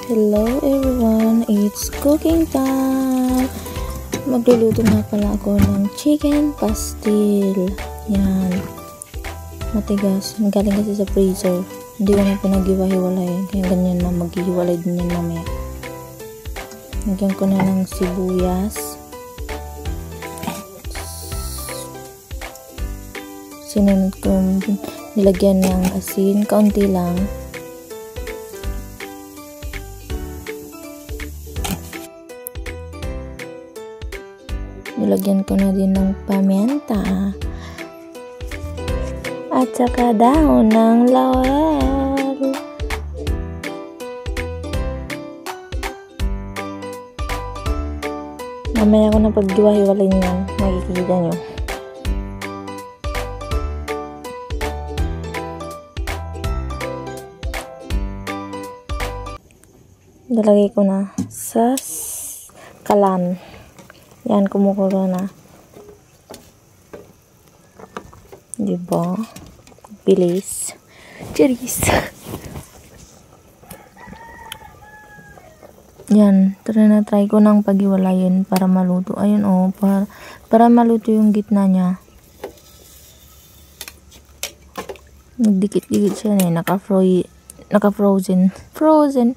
Hello everyone, it's cooking time! Magluluto nga pala ako ng chicken pastil. Yan. Matigas. Galing kasi sa freezer. Hindi ko na pinag-iwa-hiwalay. Kaya ganyan na. Maghihiwalay din yan mamaya. Lagyan ko na ng sibuyas. Sinunod ko. Nilagyan ng asin. Kaunti lang. Nilagyan ko na din ng pamenta at saka daon ng laurel. Mamaya ko na paghiwa-hiwalay niyan, makikita nyo. Nilagay ko na sa kalan. Yan, kumukulo na. Diba? Bilis. Cheers! Yan. Try ko ng paghiwalayin para maluto. Ayun o. Para maluto yung gitna niya. Nagdikit-dikit siya na eh. Naka-frozen. Frozen!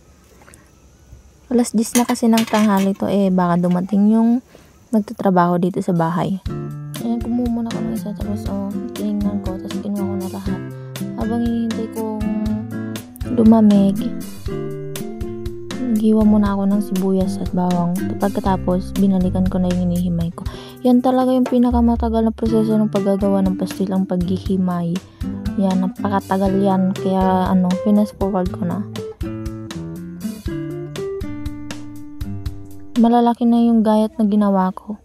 Alas 10 na kasi ng tanghali to eh. Baka dumating yung nagtatrabaho dito sa bahay. Ayan, kumuha muna ako ng isa. Tapos, tinignan ko. Tapos, kinuha ko na lahat. Habang hinihintay kong lumamig, naghiwa muna ako ng sibuyas at bawang. Pagkatapos, binalikan ko na yung hinihimay ko. Yan talaga yung pinakamatagal na proseso ng paggagawa ng pastil, ang paghihimay. Yan, napakatagal yan. Kaya, fast forward ko na. Malalaki na yung gayat na ginawa ko.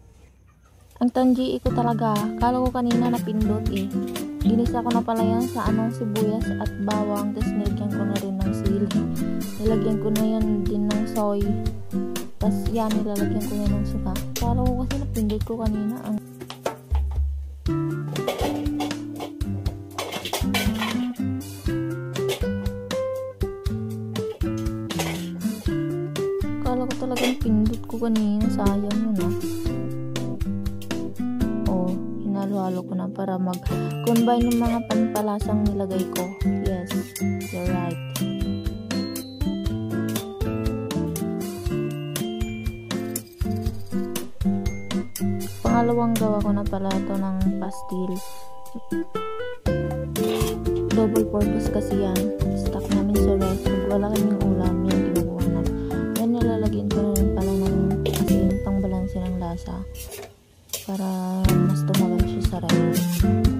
Ang tanji ko talaga. Kala ko kanina napindot eh. Ginisa ko na pala yan sa sibuyas at bawang. Tapos nilagyan ko na rin ng sili. Nilagyan ko na yan din ng soy. Tapos yan, nilalagyan ko yan ng suka. Kala ko kasi napindot ko kanina. Kala ko talagang pindot ko kanina. Sayang yun hinalo-halo ko na para mag-combine yung mga pampalasang nilagay ko. Yes, you're right. Pangalawang gawa ko na pala ito ng pastil. Double purpose kasi yan. Stock namin sa ref. Wala kaming ulam. Yan kinukuha na. Yan nilalagyan ko na rin pala ng asin pang balanse ng lasa para mas tumagal siya sa ref.